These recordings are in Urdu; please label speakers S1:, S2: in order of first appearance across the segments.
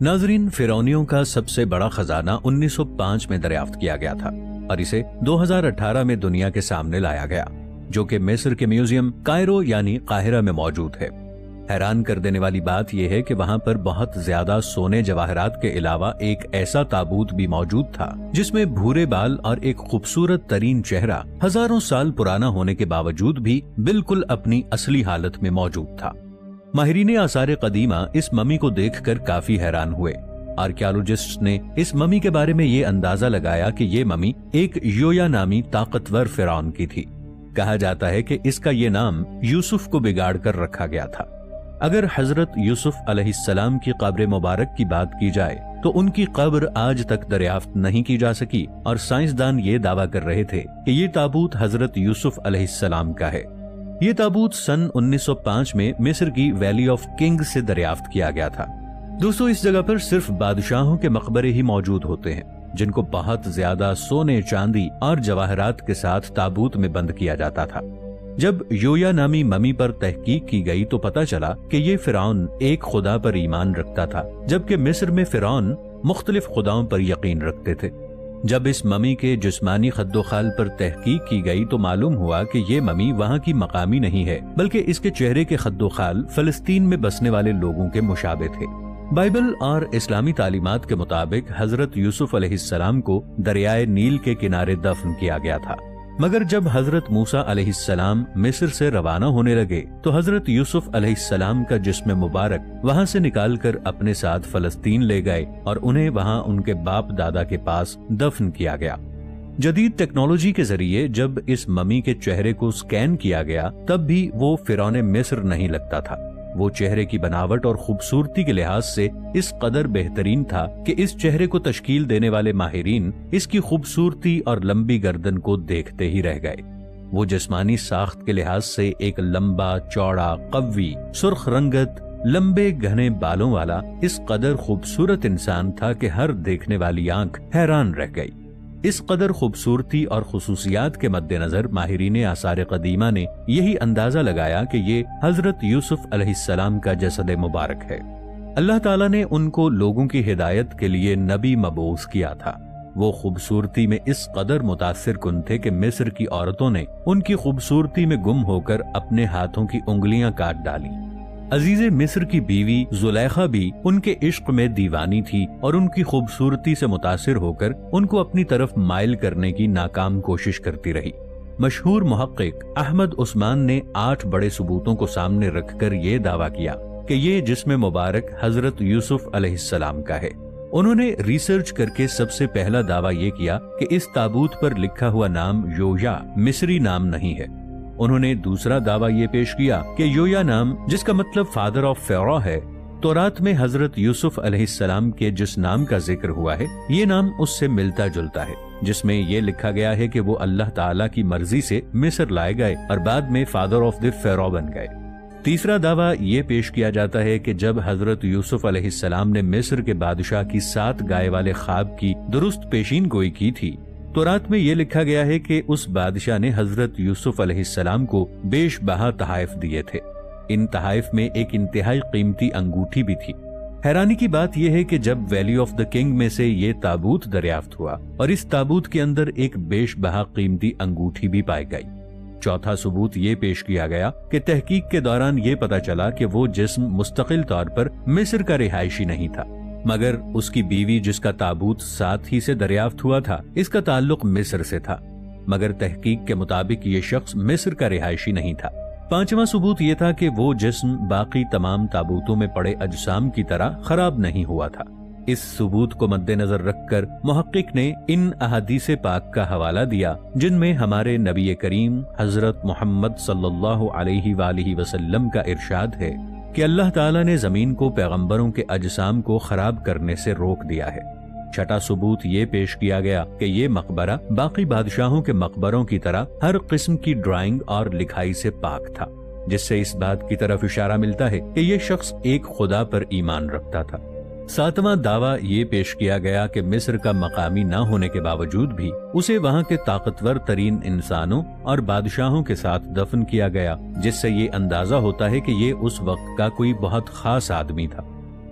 S1: ناظرین، فرعونیوں کا سب سے بڑا خزانہ 1905 میں دریافت کیا گیا تھا اور اسے 2018 میں دنیا کے سامنے لایا گیا، جو کہ مصر کے میوزیم کائرو یعنی قاہرہ میں موجود ہے۔ حیران کر دینے والی بات یہ ہے کہ وہاں پر بہت زیادہ سونے جواہرات کے علاوہ ایک ایسا تابوت بھی موجود تھا جس میں بھورے بال اور ایک خوبصورت ترین چہرہ ہزاروں سال پرانا ہونے کے باوجود بھی بالکل اپنی اصلی حالت میں موجود تھا۔ ماہرین آثار قدیمہ اس ممی کو دیکھ کر کافی حیران ہوئے۔ آرکیالوجسٹ نے اس ممی کے بارے میں یہ اندازہ لگایا کہ یہ ممی ایک یویا نامی طاقتور فرعون کی تھی۔ کہا جاتا ہے کہ اس کا یہ نام یوسف کو بگاڑ کر رکھا گیا تھا۔ اگر حضرت یوسف علیہ السلام کی قبر مبارک کی بات کی جائے تو ان کی قبر آج تک دریافت نہیں کی جا سکی، اور سائنسدان یہ دعویٰ کر رہے تھے کہ یہ تابوت حضرت یوسف علیہ السلام کا ہے۔ یہ تابوت سن 1905 میں مصر کی ویلی آف کنگ سے دریافت کیا گیا تھا۔ دوستو، اس جگہ پر صرف بادشاہوں کے مقبرے ہی موجود ہوتے ہیں جن کو بہت زیادہ سونے، چاندی اور جواہرات کے ساتھ تابوت میں بند کیا جاتا تھا۔ جب یویا نامی ممی پر تحقیق کی گئی تو پتہ چلا کہ یہ فرعون ایک خدا پر ایمان رکھتا تھا، جبکہ مصر میں فرعون مختلف خداؤں پر یقین رکھتے تھے۔ جب اس ممی کے جسمانی خد و خال پر تحقیق کی گئی تو معلوم ہوا کہ یہ ممی وہاں کی مقامی نہیں ہے، بلکہ اس کے چہرے کے خد و خال فلسطین میں بسنے والے لوگوں کے مشابہ تھے۔ بائبل اور اسلامی تعلیمات کے مطابق حضرت یوسف علیہ السلام کو دریائے نیل کے کنارے دفن کیا گیا تھا، مگر جب حضرت موسیٰ علیہ السلام مصر سے روانہ ہونے لگے تو حضرت یوسف علیہ السلام کا جسم مبارک وہاں سے نکال کر اپنے ساتھ فلسطین لے گئے اور انہیں وہاں ان کے باپ دادا کے پاس دفن کیا گیا۔ جدید ٹیکنالوجی کے ذریعے جب اس ممی کے چہرے کو سکین کیا گیا تب بھی وہ فرعون مصر نہیں لگتا تھا۔ وہ چہرے کی بناوٹ اور خوبصورتی کے لحاظ سے اس قدر بہترین تھا کہ اس چہرے کو تشکیل دینے والے ماہرین اس کی خوبصورتی اور لمبی گردن کو دیکھتے ہی رہ گئے۔ وہ جسمانی ساخت کے لحاظ سے ایک لمبا، چوڑا، قوی، سرخ رنگت، لمبے گھنے بالوں والا اس قدر خوبصورت انسان تھا کہ ہر دیکھنے والی آنکھ حیران رہ گئی۔ اس قدر خوبصورتی اور خصوصیات کے مد نظر ماہرین آثار قدیمہ نے یہی اندازہ لگایا کہ یہ حضرت یوسف علیہ السلام کا جسد مبارک ہے۔ اللہ تعالیٰ نے ان کو لوگوں کی ہدایت کے لیے نبی مبعوث کیا تھا۔ وہ خوبصورتی میں اس قدر متاثر کن تھے کہ مصر کی عورتوں نے ان کی خوبصورتی میں گم ہو کر اپنے ہاتھوں کی انگلیاں کاٹ ڈالیں۔ عزیز مصر کی بیوی زلیخا بھی ان کے عشق میں دیوانی تھی اور ان کی خوبصورتی سے متاثر ہو کر ان کو اپنی طرف مائل کرنے کی ناکام کوشش کرتی رہی۔ مشہور محقق احمد عثمان نے 8 بڑے ثبوتوں کو سامنے رکھ کر یہ دعویٰ کیا کہ یہ جسم مبارک حضرت یوسف علیہ السلام کا ہے۔ انہوں نے ریسرچ کر کے سب سے پہلا دعویٰ یہ کیا کہ اس تابوت پر لکھا ہوا نام یویا مصری نام نہیں ہے۔ انہوں نے دوسرا دعویٰ یہ پیش کیا کہ یویا نام، جس کا مطلب فادر آف فیرو ہے، تورات میں حضرت یوسف علیہ السلام کے جس نام کا ذکر ہوا ہے یہ نام اس سے ملتا جلتا ہے، جس میں یہ لکھا گیا ہے کہ وہ اللہ تعالیٰ کی مرضی سے مصر لائے گئے اور بعد میں فادر آف دی فیرو بن گئے۔ تیسرا دعویٰ یہ پیش کیا جاتا ہے کہ جب حضرت یوسف علیہ السلام نے مصر کے بادشاہ کی 7 گائے والے خواب کی درست پیشین گوئی کی تھی، تورات میں یہ لکھا گیا ہے کہ اس بادشاہ نے حضرت یوسف علیہ السلام کو بیش بہا تحائف دیے تھے۔ ان تحائف میں ایک انتہائی قیمتی انگوٹھی بھی تھی۔ حیرانی کی بات یہ ہے کہ جب ویلی آف دا کنگ میں سے یہ تابوت دریافت ہوا اور اس تابوت کے اندر ایک بیش بہا قیمتی انگوٹھی بھی پائی گئی۔ چوتھا ثبوت یہ پیش کیا گیا کہ تحقیق کے دوران یہ پتہ چلا کہ وہ جسم مستقل طور پر مصر کا رہائشی نہیں تھا، مگر اس کی بیوی جس کا تابوت ساتھ ہی سے دریافت ہوا تھا اس کا تعلق مصر سے تھا، مگر تحقیق کے مطابق یہ شخص مصر کا رہائشی نہیں تھا۔ پانچواں ثبوت یہ تھا کہ وہ جسم باقی تمام تابوتوں میں پڑے اجسام کی طرح خراب نہیں ہوا تھا۔ اس ثبوت کو مد نظر رکھ کر محقق نے ان احادیث پاک کا حوالہ دیا جن میں ہمارے نبی کریم حضرت محمد صلی اللہ علیہ وآلہ وسلم کا ارشاد ہے کہ اللہ تعالیٰ نے زمین کو پیغمبروں کے اجسام کو خراب کرنے سے روک دیا ہے۔ چھٹا ثبوت یہ پیش کیا گیا کہ یہ مقبرہ باقی بادشاہوں کے مقبروں کی طرح ہر قسم کی ڈرائنگ اور لکھائی سے پاک تھا، جس سے اس بات کی طرف اشارہ ملتا ہے کہ یہ شخص ایک خدا پر ایمان رکھتا تھا۔ ساتواں دعویٰ یہ پیش کیا گیا کہ مصر کا مقامی نہ ہونے کے باوجود بھی اسے وہاں کے طاقتور ترین انسانوں اور بادشاہوں کے ساتھ دفن کیا گیا، جس سے یہ اندازہ ہوتا ہے کہ یہ اس وقت کا کوئی بہت خاص آدمی تھا۔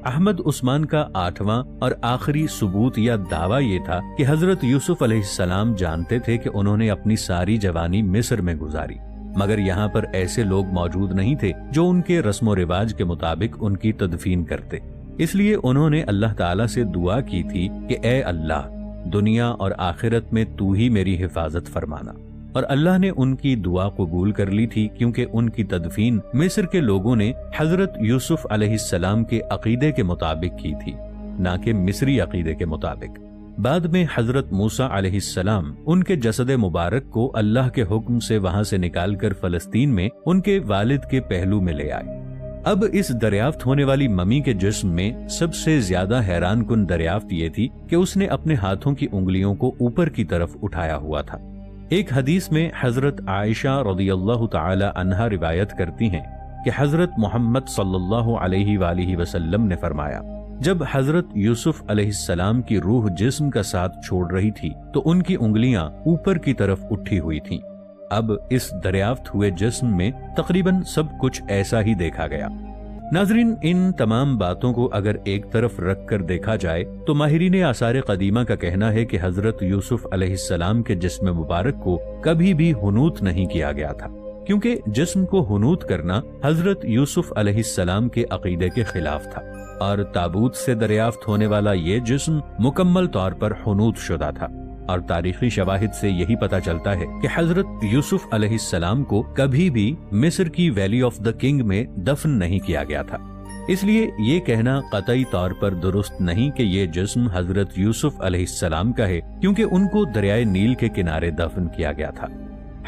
S1: احمد عثمان کا 8واں اور آخری ثبوت یا دعویٰ یہ تھا کہ حضرت یوسف علیہ السلام جانتے تھے کہ انہوں نے اپنی ساری جوانی مصر میں گزاری، مگر یہاں پر ایسے لوگ موجود نہیں تھے جو ان کے رسم و رواج کے مطابق ان کی تدفین کرتے، اس لیے انہوں نے اللہ تعالیٰ سے دعا کی تھی کہ اے اللہ، دنیا اور آخرت میں تو ہی میری حفاظت فرمانا، اور اللہ نے ان کی دعا قبول کر لی تھی، کیونکہ ان کی تدفین مصر کے لوگوں نے حضرت یوسف علیہ السلام کے عقیدے کے مطابق کی تھی، نہ کہ مصری عقیدے کے مطابق۔ بعد میں حضرت موسیٰ علیہ السلام ان کے جسد مبارک کو اللہ کے حکم سے وہاں سے نکال کر فلسطین میں ان کے والد کے پہلو میں لے آئے۔ اب اس دریافت ہونے والی ممی کے جسم میں سب سے زیادہ حیران کن دریافت یہ تھی کہ اس نے اپنے ہاتھوں کی انگلیوں کو اوپر کی طرف اٹھایا ہوا تھا۔ ایک حدیث میں حضرت عائشہ رضی اللہ تعالی عنہا روایت کرتی ہیں کہ حضرت محمد صلی اللہ علیہ وآلہ وسلم نے فرمایا، جب حضرت یوسف علیہ السلام کی روح جسم کا ساتھ چھوڑ رہی تھی تو ان کی انگلیاں اوپر کی طرف اٹھی ہوئی تھیں۔ اب اس دریافت ہوئے جسم میں تقریباً سب کچھ ایسا ہی دیکھا گیا۔ ناظرین، ان تمام باتوں کو اگر ایک طرف رکھ کر دیکھا جائے تو ماہرین آثار قدیمہ کا کہنا ہے کہ حضرت یوسف علیہ السلام کے جسم مبارک کو کبھی بھی حنوط نہیں کیا گیا تھا، کیونکہ جسم کو حنوط کرنا حضرت یوسف علیہ السلام کے عقیدے کے خلاف تھا، اور تابوت سے دریافت ہونے والا یہ جسم مکمل طور پر حنوط شدہ تھا، اور تاریخی شواہد سے یہی پتہ چلتا ہے کہ حضرت یوسف علیہ السلام کو کبھی بھی مصر کی ویلی آف دا کنگ میں دفن نہیں کیا گیا تھا۔ اس لیے یہ کہنا قطعی طور پر درست نہیں کہ یہ جسم حضرت یوسف علیہ السلام کا ہے، کیونکہ ان کو دریائے نیل کے کنارے دفن کیا گیا تھا۔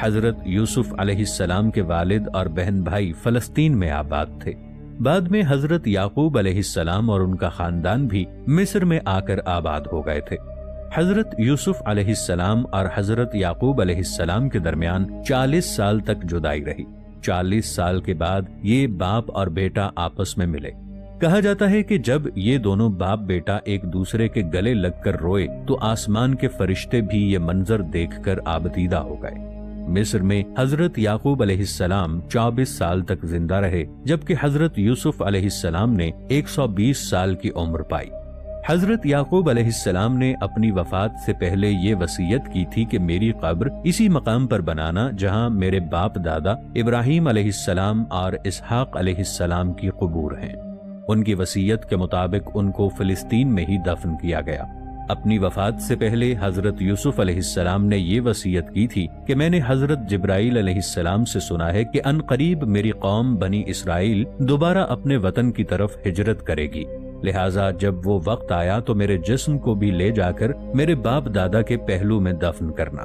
S1: حضرت یوسف علیہ السلام کے والد اور بہن بھائی فلسطین میں آباد تھے۔ بعد میں حضرت یعقوب علیہ السلام اور ان کا خاندان بھی مصر میں آ کر آباد ہو گئے تھے۔ حضرت یوسف علیہ السلام اور حضرت یعقوب علیہ السلام کے درمیان 40 سال تک جدائی رہی۔ 40 سال کے بعد یہ باپ اور بیٹا آپس میں ملے۔ کہا جاتا ہے کہ جب یہ دونوں باپ بیٹا ایک دوسرے کے گلے لگ کر روئے تو آسمان کے فرشتے بھی یہ منظر دیکھ کر آبدیدہ ہو گئے۔ مصر میں حضرت یعقوب علیہ السلام 24 سال تک زندہ رہے، جبکہ حضرت یوسف علیہ السلام نے 120 سال کی عمر پائی۔ حضرت یعقوب علیہ السلام نے اپنی وفات سے پہلے یہ وصیت کی تھی کہ میری قبر اسی مقام پر بنانا جہاں میرے باپ دادا ابراہیم علیہ السلام اور اسحاق علیہ السلام کی قبور ہیں۔ ان کی وصیت کے مطابق ان کو فلسطین میں ہی دفن کیا گیا۔ اپنی وفات سے پہلے حضرت یوسف علیہ السلام نے یہ وصیت کی تھی کہ میں نے حضرت جبرائیل علیہ السلام سے سنا ہے کہ ان قریب میری قوم بنی اسرائیل دوبارہ اپنے وطن کی طرف ہجرت کرے گی، لہٰذا جب وہ وقت آیا تو میرے جسم کو بھی لے جا کر میرے باپ دادا کے پہلو میں دفن کرنا۔